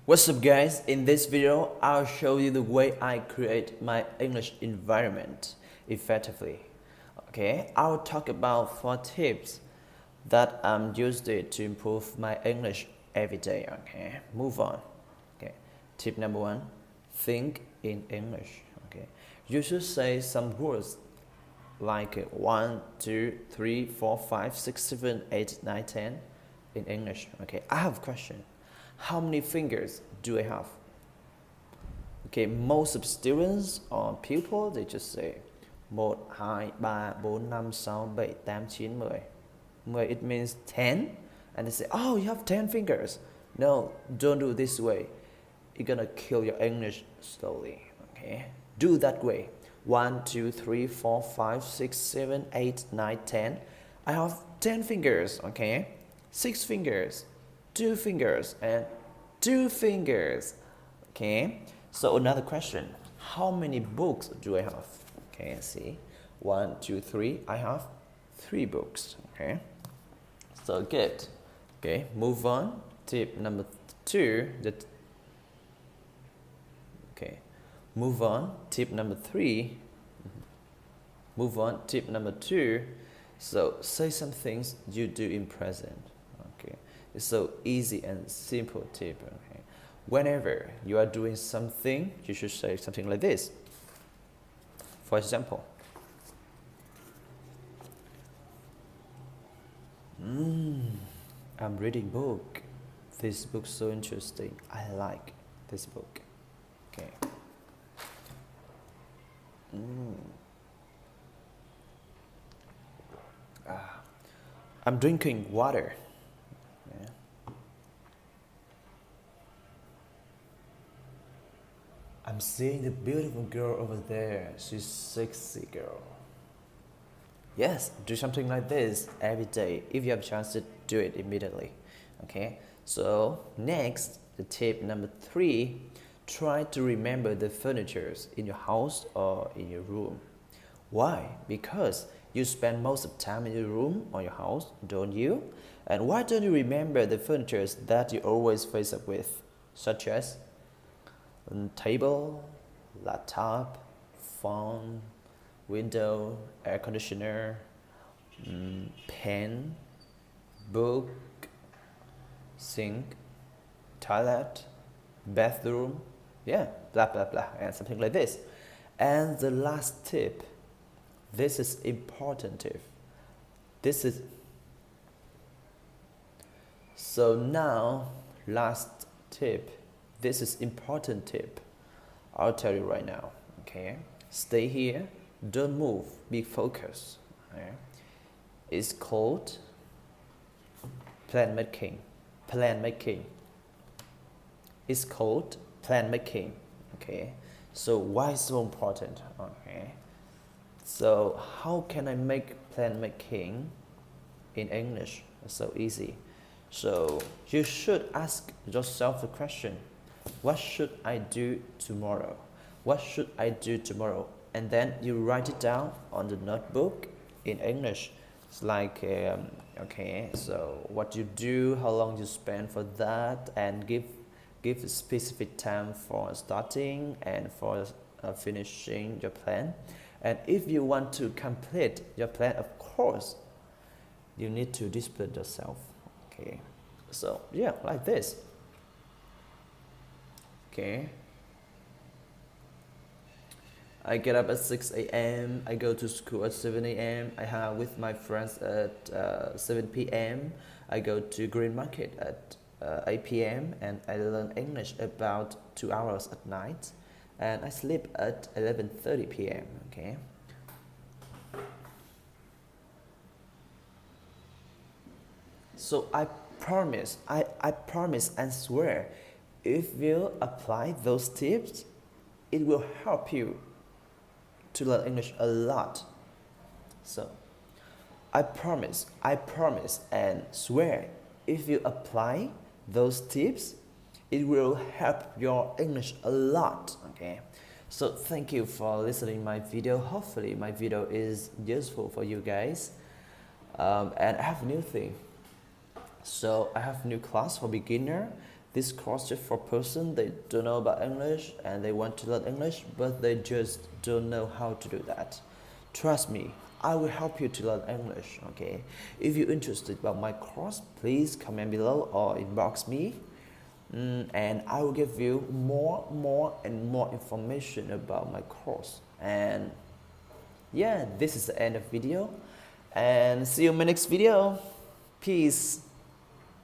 What's up guys, in this video I'll show you the way I create my English environment effectively. Okay, I'll talk about 4 tips that I'm used it to improve my English every day. Okay, move on. Okay, tip number 1, think in English. Okay, you should say some words like 1, 2, 3, 4, 5, 6, 7, 8, 9, 10 in English. Okay, I have a question. How many fingers do I have? Okay, most of students or people, they just say 1, 2, 3, 4, 5, 6, 7, 8, 9, 10. 10, it means 10. And they say, oh, you have 10 fingers. No, don't do this way. You're gonna kill your English slowly. Okay, do that way. 1, 2, 3, 4, 5, 6, 7, 8, 9, 10. I have 10 fingers. Okay, 6 fingers, 2 fingers, and 2 fingers. Okay, so another question, how many books do I have? Okay, see, 1, 2, 3, I have 3 books. Okay, so good. Okay, move on. Tip number 2. Okay, move on. Tip number 3. Move on. Tip number 2. So say some things you do in present. Okay, it's so easy and simple tip. Okay, whenever you are doing something, you should say something like this. For example, I'm reading book. This book's so interesting. I like this book. Okay. I'm drinking water. Yeah. I'm seeing the beautiful girl over there. She's sexy girl. Yes, do something like this every day. If you have a chance to do it immediately. Okay, so next, the tip number 3, try to remember the furnitures in your house or in your room. Why? Because you spend most of the time in your room or your house, don't you? And why don't you remember the furnitures that you always face up with, such as table, laptop, phone, window, air conditioner, pen, book, sink, toilet, bathroom, yeah, blah blah blah, and something like this. And the last tip, this is important tip. This is so now last tip. This is important tip. I'll tell you right now. Okay, stay here. Don't move. Be focused. Okay? It's called plan making. Plan making. It's called plan making. Okay. So why so important? Okay. So how can I make plan making in English? It's so easy. So you should ask yourself the question, what should I do tomorrow? What should I do tomorrow? And then you write it down on the notebook in English. It's like, okay, so what you do, how long you spend for that, and give a specific time for starting and for finishing your plan. And if you want to complete your plan, of course, you need to discipline yourself. Okay, so yeah, like this. Okay, I get up at 6 a.m. I go to school at 7 a.m. I hang out with my friends at 7 p.m. I go to Green Market at 8 p.m. and I learn English about 2 hours at night, and I sleep at 11:30 p.m. Okay. So I promise and swear, if you apply those tips, it will help you to learn English a lot. So I promise and swear, if you apply those tips, it will help your English a lot. Okay, so thank you for listening my video. Hopefully my video is useful for you guys. And I have a new thing. So I have new class for beginner This course is for person they don't know about English and they want to learn English, but they just don't know how to do that. Trust me, I will help you to learn English, okay? If you're interested about my course, please comment below or inbox me. And I will give you more information about my course. And yeah, this is the end of video. And see you in my next video. Peace.